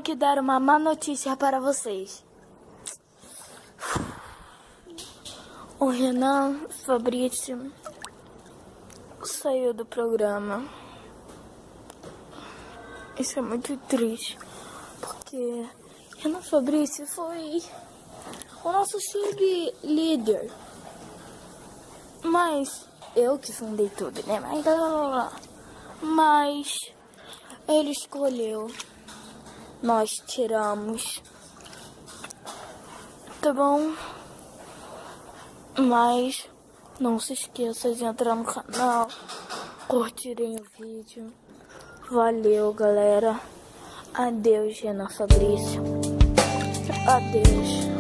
que dar uma má notícia para vocês. O Renan Fabrício saiu do programa. Isso é muito triste, porque Renan Fabrício foi o nosso sub-líder. Mas eu que fundei tudo, né? Mas ele escolheu. Nós tiramos. Tá bom? Mas não se esqueça de entrar no canal, curtirem o vídeo. Valeu, galera. Adeus, Renan Fabrício. Adeus.